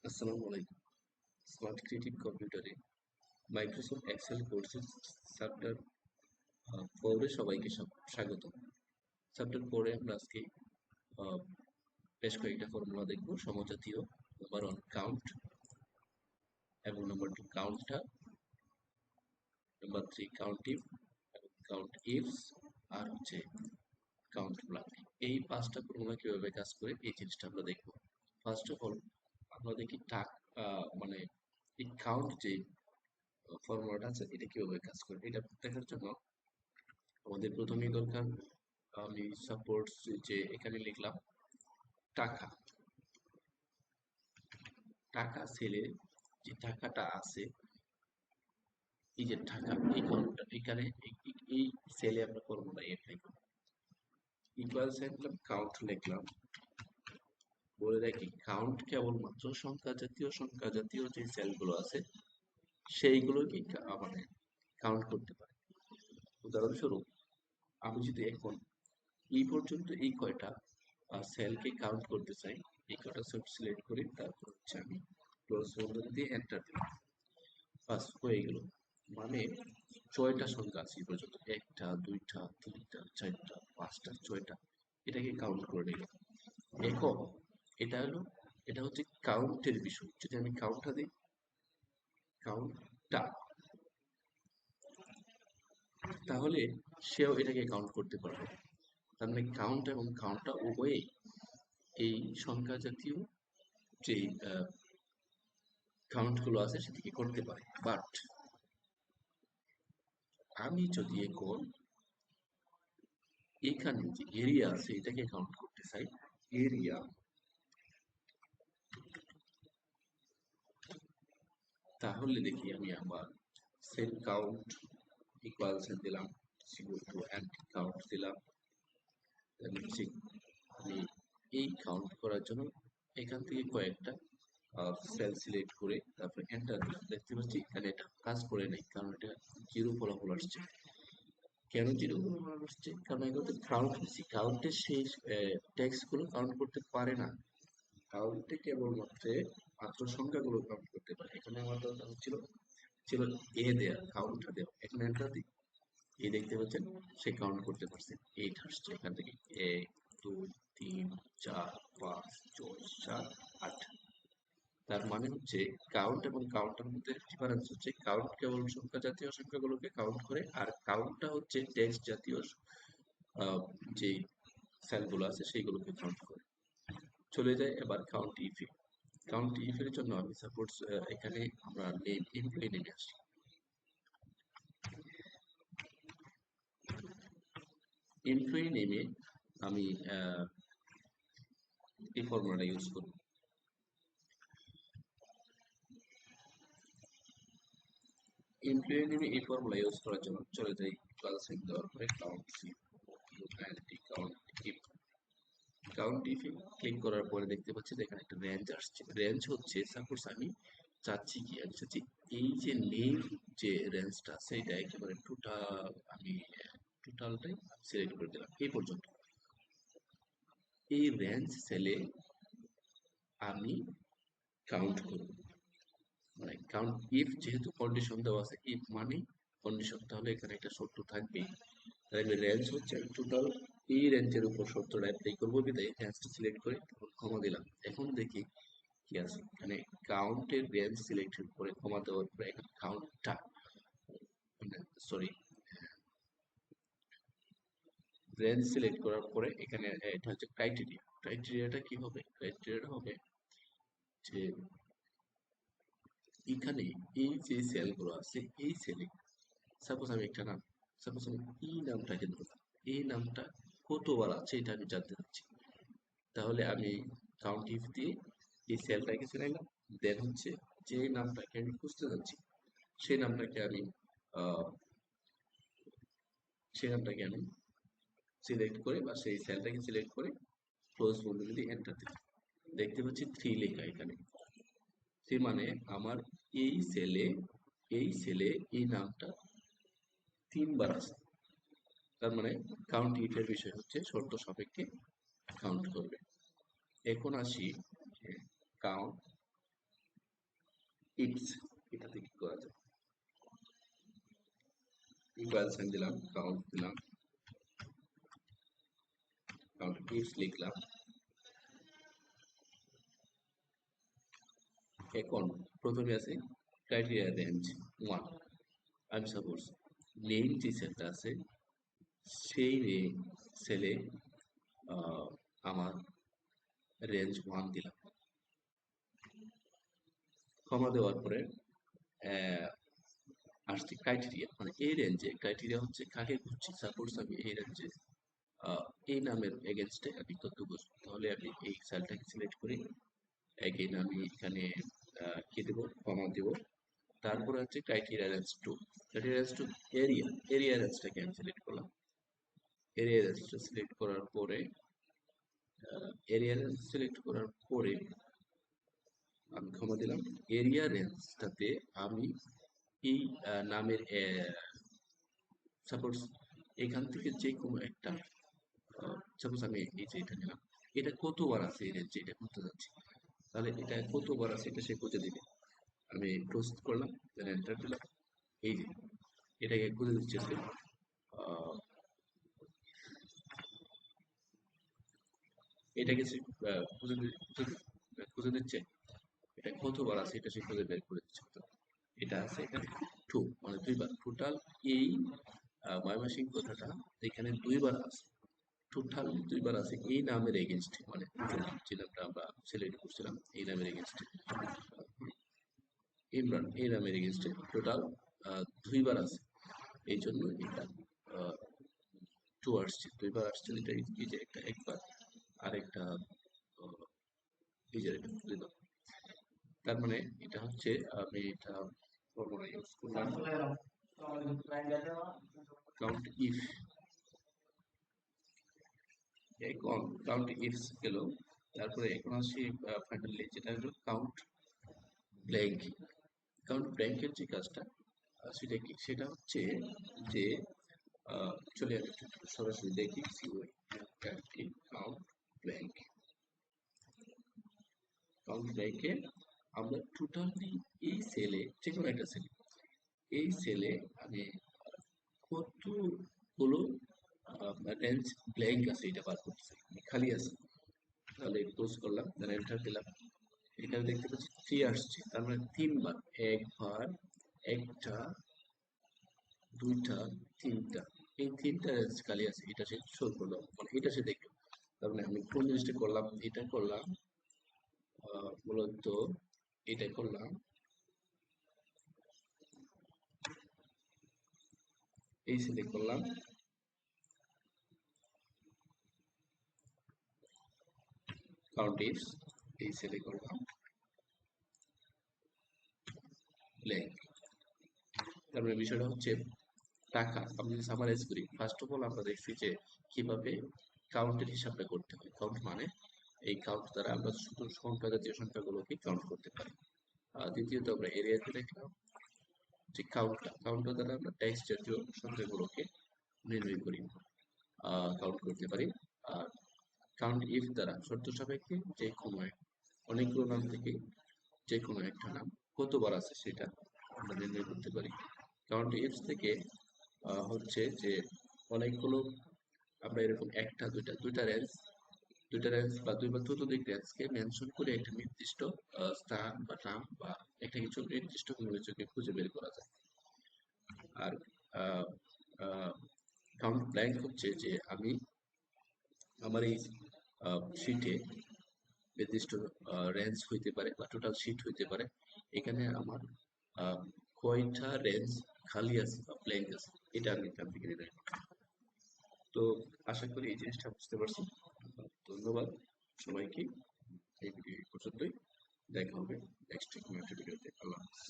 আসসালামু আলাইকুম। Smart creative কম্পিউটারে মাইক্রোসফট এক্সেল কোর্সের চ্যাপ্টার 4 সবাইকে স্বাগত। চ্যাপ্টার 4 আমরা আজকে আহ, বেশ কয়েকটা ফর্মুলা দেখব। সমজাতীয়, নাম্বার 1 কাউন্ট এবং নাম্বার 2 কাউন্টটা, নাম্বার 3 কাউন্টিভ এবং কাউন্ট ইফস, আর হচ্ছে কাউন্ট ব্লক। এই 5টা ফর্মুলা কিভাবে কাজ করে এই জিনিসটা আমরা দেখব। ফার্স্ট অফ অল আমরা দেখি মানে এই কাউন্ট যে ফর্মুলাটা আছে এটা কিভাবে কাজ করে এটা দেখার জন্য আমাদের প্রথমেই দরকার, আমি সাপোজ যে এখানে লিখলাম টাকা। টাকা সেলে যে টাকাটা আছে, এই যে টাকা, এই কাউন্টটা এখানে এই সেলে আমরা ফর্মুলা অ্যাপ্লাই করব। ইকুয়াল সাইন দিলাম, কাউন্ট লিখলাম। বলে রাখি কাউন্ট কেবলমাত্র সংখ্যা জাতীয় যে সেলগুলো আছে সেইগুলোকে মানে কাউন্ট করতে পারে। উদাহরণস্বরূপ আমি যদি এখন এই পর্যন্ত এই কয়টা সেলকে কাউন্ট করতে চাই, এই কয়টা সেল সিলেক্ট করি, তারপর হচ্ছে আমি ক্লোজ বন্ধনী দিয়ে এন্টার দিলাম, বাস হয়ে গেল। মানে 6টা সংখ্যা আছে এই পর্যন্ত, 1টা 2টা 3টা 4টা 5টা 6টা, এটাকে কাউন্ট করে নিলাম। এখন এটা হলো, এটা হচ্ছে কাউন্টের বিষয়। যদি আমি কাউন্টটা দিই, কাউন্টটা, তাহলে সেও এটাকে কাউন্ট করতে পারবে। তার মানে কাউন্ট এবং কাউন্টটা উভয়ই এই সংখ্যা জাতীয় যে কাউন্ট গুলো আছে সেটাকে করতে পারে। বাট আমি যদি এখন এখানে যে এরিয়া আছে এটাকে কাউন্ট করতে চাই, এরিয়া, তাহলে দেখি আমি আবার সেল কাউন্ট ইকুয়ালস দিলাম, ইকুয়াল টু এন্ড কাউন্ট দিলাম। হচ্ছে আমি এই কাউন্ট করার জন্য এখান থেকে কয়েকটা সেল সিলেক্ট করে তারপরে এন্টার দিলাম। দেখতে পাচ্ছি এখানে এটা কাজ করে নাই, কারণ এটা জিরো ফলাফল আসছে। কেন জিরো ফলাফল আসছে? কারণ এগুলো কাউন্ট হচ্ছে, কাউন্টের সেই টেক্সট গুলো কাউন্ট করতে পারে না। কাউন্টে কেবলমাত্র মাত্র সংখ্যাগুলো কাউন্ট করতে পারে। এখানে আমার দরকার ছিল এ দেয়া, কাউন্টটা দেওয়া। এখানে এন্টার দিই, এই দেখতে পাচ্ছেন সে কাউন্ট করতে পারছে। 8 আসছে এখান থেকে, 1 2 3 4 5 6 7 8। তার মানে হচ্ছে কাউন্ট এবং কাউন্টের মধ্যে ডিফারেন্স হচ্ছে কাউন্ট কেবল সংখ্যা জাতীয় সংখ্যাগুলোকে কাউন্ট করে, আর কাউন্টটা হচ্ছে টেক্সট জাতীয় আহ, যে সেলগুলো আছে সেইগুলোকে কাউন্ট করে। চলে যায় এবার কাউন্ট ইফে। কাউন্ট ইফের জন্য আমি সাপোজ এখানে আমরা নেম, এমপ্লয়ি নেমে আসি। এমপ্লয়ি নেমে আমি এই ফর্মুলাটা ইউজ করব। এমপ্লয়ি নেমে এই ফর্মুলা ইউজ করার জন্য চলে যাই প্লাস সাইন দেওয়ার পরে কাউন্ট সি, কাউন্ট ইফ। কাউন্ট ইফে ক্লিক করার পরে দেখতে পাচ্ছি যে এখানে একটা রেঞ্জ আসছে। রেঞ্জ হচ্ছে সাপোজ আমি চাচ্ছি কি, আমি চাচ্ছি এই যে নেম যে রেঞ্জটা আছে এটা একেবারে টোটাল, আমি টোটালটাই সিলেক্ট করে দিলাম এই পর্যন্ত। এই রেঞ্জ সেলে আমি কাউন্ট করব, মানে কাউন্ট ইফ, যেহেতু কন্ডিশন দেওয়া আছে ইফ মানে কন্ডিশন, তাহলে এখানে একটা শর্ত থাকবে। তাহলে রেঞ্জ হচ্ছে টোটাল, এই রেঞ্জের উপর শর্তটা অ্যাপ্লাই করবো, বিদায় রেঞ্জটা সিলেক্ট করে তারপর কমা দিলাম। এখন দেখি কি আছে এখানে, কাউন্টের রেঞ্জ সিলেক্টের পরে কমা দেওয়ার পরে এখানে কাউন্টটা, মানে সরি, রেঞ্জ সিলেক্ট করার পরে এখানে এটা হচ্ছে ক্রাইটেরিয়া। ক্রাইটেরিয়াটা কি হবে? ক্রাইটেরিয়াটা হবে যে এখানে এই যে সেলগুলো আছে এই সেলে, সাপোজ আমি একটা নাম, সাপোজ আমি এই নামটাকে ধরলাম, এই নামটা কতবার আছে এটা আমি জানতে চাচ্ছি। তাহলে আমি কাউন্ট ইফ দিয়ে এই সেলটাকে চিনাইলাম, দেন হচ্ছে যে নামটাকে আমি খুঁজতে যাচ্ছি সেই নামটাকে আমি আহ, সেই নামটাকে আমি সিলেক্ট করে বা সেই সেলটাকে সিলেক্ট করে ক্লোজ বন্ধনী দিয়ে এন্টার দিলাম। দেখতে পাচ্ছি 3 লেখা এখানে। সে মানে আমার এই সেলে, এই সেলে এই নামটা 3 বার আছে। তার মানে কাউন্ট ইফ এর বিষয় হচ্ছে শর্ত সাপেক্ষে কাউন্ট করবে। এখন আসি কাউন্ট ইটস, এটাতে কি করা যায়, ইকুয়াল সাইন দিলাম, কাউন্ট দিলাম, কাউন্ট ইফ লিখলাম। এখন প্রথমে আছে ক্রাইটেরিয়া রেঞ্জ 1। আমি সাপোজ নেম যে সেলটা আছে সেই সেলে আমার রেঞ্জ 1 দিলাম, কমা দেওয়ার পরে আসছে ক্রাইটেরিয়া, মানে এই রেঞ্জে ক্রাইটেরিয়া হচ্ছে কাকে খুঁজছি। সাপোজ আমি এই রেঞ্জে এই নামের এগেনস্টে আমি তথ্য বুঝবো, তাহলে আমি এই সেলটাকে সিলেক্ট করি। এগেইন আমি এখানে কি দেবো, কমা দেবো। তারপরে হচ্ছে criteria range 2। Criteria range 2 area, area রেঞ্জটাকে আমি সিলেক্ট করলাম। এরিয়া রেঞ্জটা সিলেক্ট করার পরে এরিয়া রেঞ্জ সিলেক্ট করার পরে আমি ক্ষমা দিলাম। এরিয়া রেঞ্জটাতে আমি এই নামের সাপোজ এখান থেকে যে কোনো একটা, সাপোজ আমি এই যে এটা নিলাম, এটা কতবার আছে এই রেঞ্জে, এটা করতে যাচ্ছি, তাহলে এটা কতবার আছে এটা সে খুঁজে দিবে। আমি ক্লোজ করলাম, দেন এন্টার দিলাম। এই যে এটাকে খুঁজে দিচ্ছে সে, আহ, এটাকে সে খুঁজে দিচ্ছে, এটা কতবার আছে এটা সে খুঁজে বের করে দিচ্ছে। তো এটা আছে এখানে 2, মানে 2বার টোটাল। এই ময়মনসিংহ কথাটা এখানে 2বার আছে, টোটাল 2বার আছে এই নামের এগেনস্টে, মানে যে নামটা আমরা সিলেক্ট করছিলাম এই নামের এগেনস্টে, ইমরান এই নামের এগেনস্টে টোটাল 2বার আছে। এই জন্য এটা 2 আসছে, 2বার আসছে। এটা এই যে একটা একবার, আরেকটা এই যে এটা 2বার। তার মানে এটা হচ্ছে আমি এটা ফর্মুলা ইউজ করলাম, কাউন্ট ইফ। এখন কাউন্ট ইফস গেল, তারপরে এখন আসি ফাইনালি যেটা হলো কাউন্ট ব্ল্যাঙ্ক। কাউন্ট ব্ল্যাঙ্কের যে কাজটা সেটা কি, সেটা হচ্ছে যে চলে আমি একটু সরাসরি দেখি কাউন্ট ব্ল্যাঙ্ক। কাউন্ট ব্ল্যাঙ্কে আমরা টোটালি এই সেলে, যে কোনো একটা সেলে, এই সেলে আমি কতগুলো রেঞ্জ ব্ল্যাঙ্ক আছে এটা বার করতেছি, খালি আছে। তাহলে ক্লোজ করলাম, দেন এন্টার দিলাম। এখানে দেখতে পাচ্ছি 3 আসছে, তার মানে 3বার, একবার, একটা, দুইটা, তিনটা, এই 3টা রেঞ্জ খালি আছে, এটা সে শো করলো, মানে এটা সে দেখলো। তার মানে আমি কোন জিনিসটা করলাম, এটা করলাম, মূলত এটা করলাম, এই সিলেক্ট করলাম, কাউন্ট ইফস, এই সিলেক্ট করলাম, ব্ল্যাঙ্ক। তার মানে বিষয়টা হচ্ছে টাকা। আমি যদি সামারাইজ করি, ফার্স্ট অফ অল আমরা দেখছি যে কিভাবে কাউন্টের হিসাবটা করতে হয়। কাউন্ট মানে এই কাউন্ট দ্বারা আমরা শুধু সংখ্যা জাতীয় সংখ্যাগুলোকে কাউন্ট করতে পারি। দ্বিতীয়ত আমরা এরিয়াতে দেখলাম যে কাউন্টার দ্বারা আমরা টেক্সট জাতীয় সংখ্যাগুলোকে নির্ণয় করি, কাউন্ট করতে পারি। আর কাউন্ট ইফ দ্বারা শর্ত সাপেক্ষে যে কোনো অনেকগুলো নাম থেকে যে কোনো একটা নাম কতবার আছে সেটা আমরা নির্ণয় করতে পারি। কাউন্ট ইফস থেকে হচ্ছে যে অনেকগুলো, আমরা এরকম একটা, দুইটা রেঞ্জ বা 2 বা ততোধিক রেঞ্জকে মেনশন করে একটা নির্দিষ্ট স্থান বা নাম বা একটা কিছু নির্দিষ্ট কোনো কিছুকে খুঁজে বের করা যায়। আর কাউন্ট ব্ল্যাঙ্ক হচ্ছে যে আমি আমার এই শিটে নির্দিষ্ট রেঞ্জ হইতে পারে বা টোটাল শিট হইতে পারে, এখানে আমার কয়টা রেঞ্জ খালি আছে বা ব্ল্যাঙ্ক আছে এটা আমি এখান থেকে নির্ণয় করতে পারি। তো আশা করি এই জিনিসটা বুঝতে পারছি। ধন্যবাদ সবাইকে। এই ভিডিও এই পর্যন্তই, দেখা হবে নেক্সট কোনো একটা ভিডিওতে। আল্লাহ হাফেজ।